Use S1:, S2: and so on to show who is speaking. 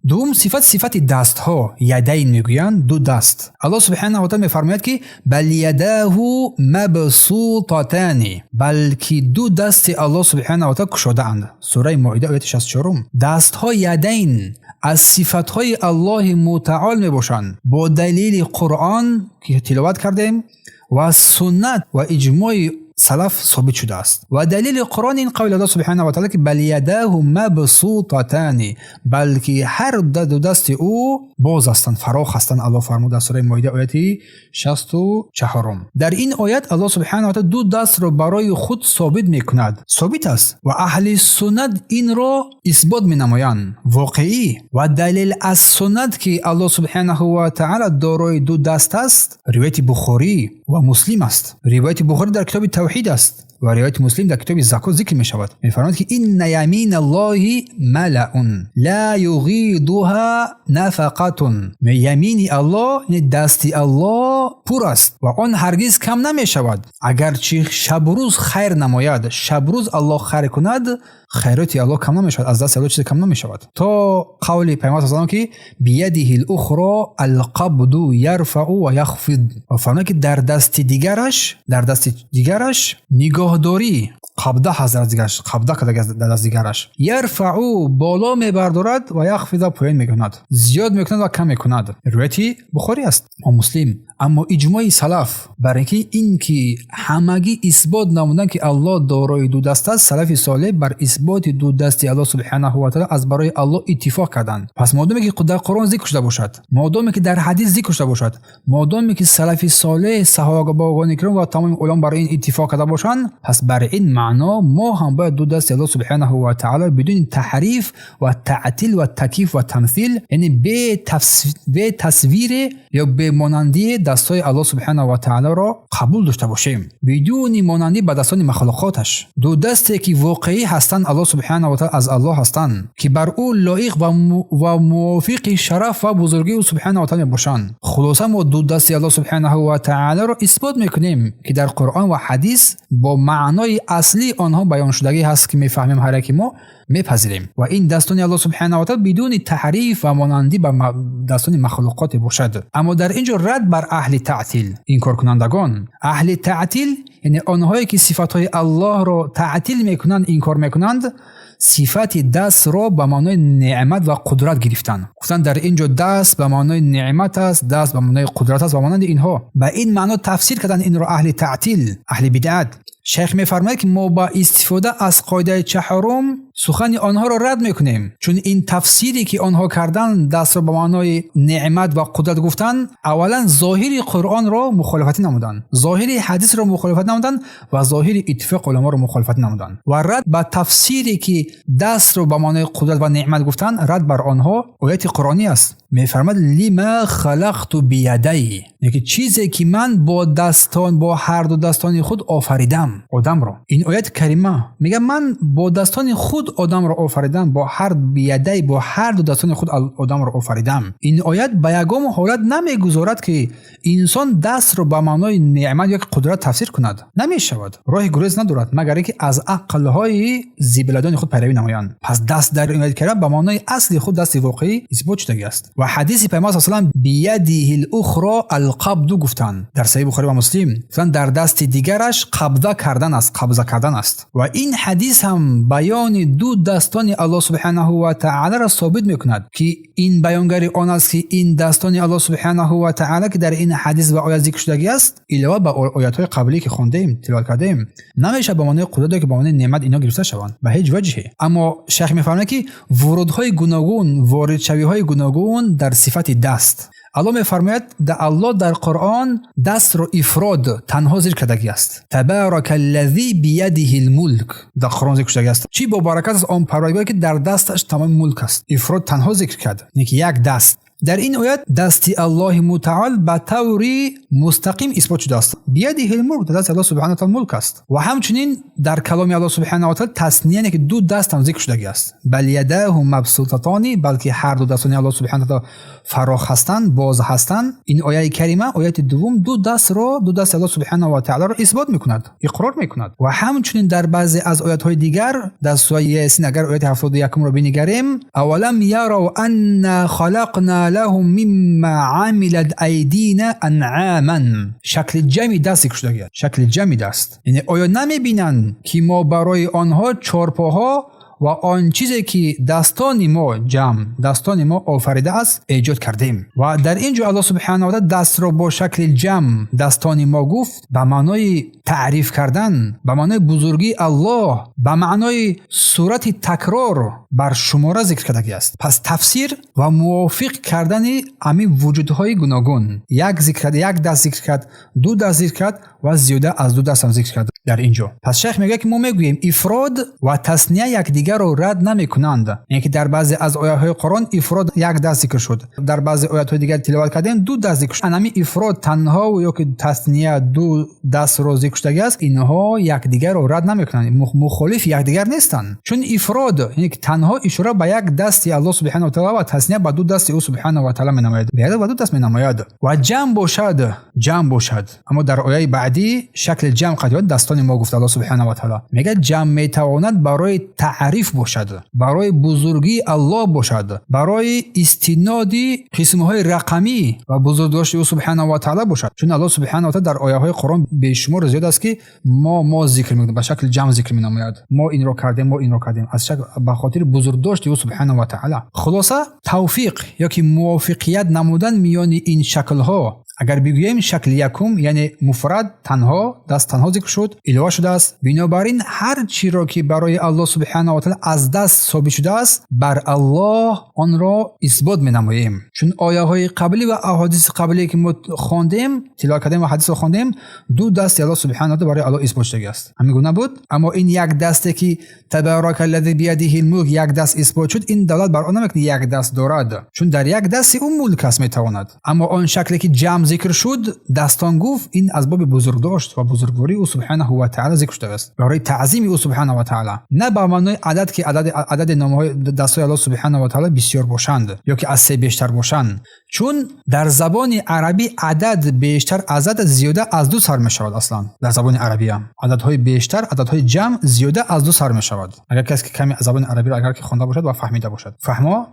S1: دوم صفت دست ها یدین میگویند، دو دست. الله سبحانه و تعالی میفرماید که بل یداه مبسوطتان، بلکه دو دست الله سبحانه و تعالی گشوده اند. سوره مائده آیه 64. دست ها یدین از صفت های الله متعال میباشند با دلیل قرآن که تلاوت کردیم و سنت و اجماع سلف ثابت شده است. و دلیل قرآن این قول الله سبحانه و تعالی که بل یداه مبسوطتان، بلکه هر دو دست او باز هستند، فراخ هستند. الله فرموده سوره مائده آیه 64. در این آیت الله سبحانه و تعالی دو دست را برای خود ثابت میکند، ثابت است و اهل سنت این را اثبات مینمایند، واقعی. و دلیل از سنت که الله سبحانه و تعالی دارای دو دست است روایت بخاری و مسلم است. روایت بخاری در کتاب توحید است و روایت مسلم در کتاب زکات ذکر می شود. می فرماید که این یمین الله ملأ لا یغیضها نفقه. یمین الله یعنی دست الله پر است و آن هرگز کم نمی شود. اگر چه شب روز خیر نماید، شب روز الله خیر کند، خیرات الله کم نمی شود، از دست الله چیز کم نمی شود. تا قول پیامبر صلی الله علیه و آله که بیده الاخرى القبض یرفع و یخفض، و فرماید که در دست دیگرش نگاهداری، قبضه هست دیگرش، قبضه کرده در دست دیگرش، یرفع بالا میبردارد و یخفض پایین میکند، زیاد میکند و کم میکند. روایت بخاری است و مسلم. اما اجماع سلف برای اینکه همگی اثبات نمودن که الله دارای دو دست است، سلف صالح بر اثبات دو دستی الله سبحانه و تعالی از برای الله اتفاق کردند. پس مادامی که در قرآن ذکر شده باشد، مادامی که در حدیث ذکر شده باشد، مادامی که سلف صالح صحابه کرام و تمام علما برای این اتفاق کرده باشند، پس بر این معنا ما هم باید دو دست الله سبحانه و تعالی بدون تحریف و تعطیل و تکییف و تمثیل، یعنی به تصویر یا به مانندی دستای الله سبحانه و تعالی را قبول داشته باشیم، بدون مانندی به دستان مخلوقاتش. دو دستی که واقعی هستند الله سبحانه و تعالی از الله هستند که بر او لایق و موافق شرف و بزرگی او سبحانه و تعالی باشند. خلاصا ما دو دستی الله سبحانه و تعالی را اثبات میکنیم که در قرآن و حدیث با معنای اصلی آنها بیان شدگی هست که میفهمیم، هر کی ما میپذیریم. و این دستان الله سبحانه و تعالی بدون تحریف و مانندی به دستان مخلوقات باشد. اما در اینجا رد بر اهل تعطیل، انکار کنندگان. اهل تعطیل یعنی آنهایی که صفاتهای الله را تعطیل میکنند، انکار میکنند، صفت دست را به معنای نعمت و قدرت گرفتند. گفتن در اینجا دست به معنای نعمت است، دست به معنای قدرت است و مانند اینها. به این معنا تفسیر کردن این را اهل تعطیل، اهل بدعت. شیخ میفرماید که ما با استفاده از قاعده چهارم سخن آنها را رد میکنیم، چون این تفسیری که آنها کردن دست را به معنای نعمت و قدرت گفتن، اولا ظاهر قرآن را مخالفت نمودن، ظاهر حدیث را مخالفت نمودن و ظاهر اتفاق علما را مخالفت نمودن. و رد به تفسیری که دست را به معنای قدرت و نعمت گفتن، رد بر آنها آیت قرآنی است. میفرماید لما خلقت بیدی، یعنی چیزی که من با دستان، با هر دو دستان خود آفریدم آدم را. این آیت کریمه میگه من با دستان خود آدم را آفریدم، با هر بیدی، با هر دو دستان خود آدم را آفریدم. این آیت به یگام حالت نمیگذارد که انسان دست را به معنای نعمت یا قدرت تفسیر کند. نمیشود، راه گریز ندارد مگر اینکه از عقل‌های زیبلدان خود پیروی نمایند. پس دست در این آیت کریمه به معنای اصلی خود دست واقعی اثبات شده است. و حدیث پیامبر صلی الله علیه و آله بیده الاخرى القبض گفتند در صحیح بخاری و مسلم، گفتند در دست دیگرش قبضه کردن است. و این حدیث هم بیان دو دستان الله سبحانه و تعالی را ثابت میکند که این بیانگری آن است که این دستان الله سبحانه و تعالی که در این حدیث و آیه ذکر شده است، علاوه بر آیات‌های قبلی که خوندیم، تلاوت کردیم، نمیشه به معنای قدرت که به معنای نعمت اینا گرفته شوند به هیچ وجهی. اما شیخ میفرماید که ورودهای گوناگون، وارد شوی‌های گوناگون در صفت دست. الله میفرماید الله در قرآن دست را افراد تنها ذکر کرده است. تبارک الذی بیده الملک در قرآن ذکر شده است. چی با برکت از آن پروردگاری که در دستش تمام ملک است. افراد تنها ذکر کرد، یعنی یک دست. در این آیت دستی الله متعال به طوری مستقیم اثبات شده است. بیده الملک، دست الله سبحانه و تعالی ملک است. و همچنین در کلام الله سبحانه و تعالی تثنیه که دو دست هم ذکر شده است. بل یداه مبسوطتان، بلکه هر دو دستان الله سبحانه و تعالی فراخ هستند، باز هستند. این آیه کریمه، آیت دوم، دو دست الله سبحانه و تعالی را اثبات میکند، اقرار میکند. و همچنین در بعضی از آیات های دیگر، در سوره یاسین اگر آیت 71 را بنگریم، اولم یروا ان خلقنا لهم مما عملت ایدینا انعاما، شکل جمعی دست ذکر شده، شکل جمعی دست. یعنی آیا نمیبینند که ما برای آنها چارپاها و آن چیزی که دستان ما آفریده است ایجاد کردیم. و در اینجا الله سبحانه و تعالی دست را با شکل جمع دستان ما گفت به معنای تعریف کردن، به معنای بزرگی الله، به معنای صورت تکرار بر شماره ذکر کرده است. پس تفسیر و موافق کردن همین وجودهای گوناگون، یک دست ذکر کرد، دو دست ذکر کرد و زیاده از دو دست هم ذکر کرد در اینجا. پس شیخ میگه که ما میگوییم افراد و تثنیه یک دیگر رو رد نمیکنند. یعنی که در بعضی از آیات قرآن افراد یک دست ذکر شد، در بعضی آیات دیگر تلاوت کردیم دو دست ذکر شد. همین افراد تنها و یا که تثنیه دو دست رو ذکر شده است، اینها یک دیگر رو رد نمیکنند، مخالف یک دیگر نیستند. چون افراد یعنی که تنها اشاره به یک دستی الله سبحانه و تعالی و تثنیه به دو دستی او سبحانه و تعالی می‌نماید، به دو دست می‌نماید. و جمع باشد. اما در آیه بعدی شکل جمع قد دستان ما گفت الله سبحانه و تعالی میگه جمع میتواند برای تعریف باشد، برای بزرگی الله باشد، برای استنادی قسم‌های رقمی و بزرگداشتی او سبحانه و تعالی باشد. چون الله سبحانه و تعالی در آیه‌های قرآن به شمار زیاد است که ما ذکر می‌کنیم، به شکل جمع ذکر می‌نماید، ما این رو کردیم از شکل به خاطر بزرگداشتی او سبحانه و تعالی. خلاصه توفیق یا که موافقیت نمودن میان این شکل‌ها، اگر بگوییم شکل یکم یعنی مفرد، تنها، دست تنها ذکر شد، الهه شده است. بنابراین هر چی را که برای الله سبحانه و تعالی از دست ثابت شده است، بر الله آن را اثبات می‌نماییم. چون آیه های قبلی و احادیث قبلی که ما خواندیم، تلاوت کردیم و حدیث خواندیم، دو دست الله سبحانه و تعالی برای الله اثبات شده است. همین گونه بود. اما این یک دستی که تبارک الذی بیده الملک یک دست اثبات شد، این دلالت بر آن نمی‌کند یک دست دارد، چون در یک دست اون ملک است میتواند. اما آن شکلی که جمع ذکر شد، دستان گفت، این از باب بزرگداشت و بزرگواری او سبحانه و تعالی ذکر شده است، برای تعظیم او سبحانه و تعالی، نه به معنای عدد که عدد نام‌های دستای الله سبحانه و تعالی بسیار باشند یا که از سه بیشتر باشند. چون در زبان عربی عدد بیشتر از عدد زیاده از دو سر می شود. اصلا در زبان عربی هم عددهای بیشتر، عددهای جمع زیاده از دو سر می شود. اگر کسی که کمی زبان عربی را اگر که خوانده باشد و فهمیده باشد. فهما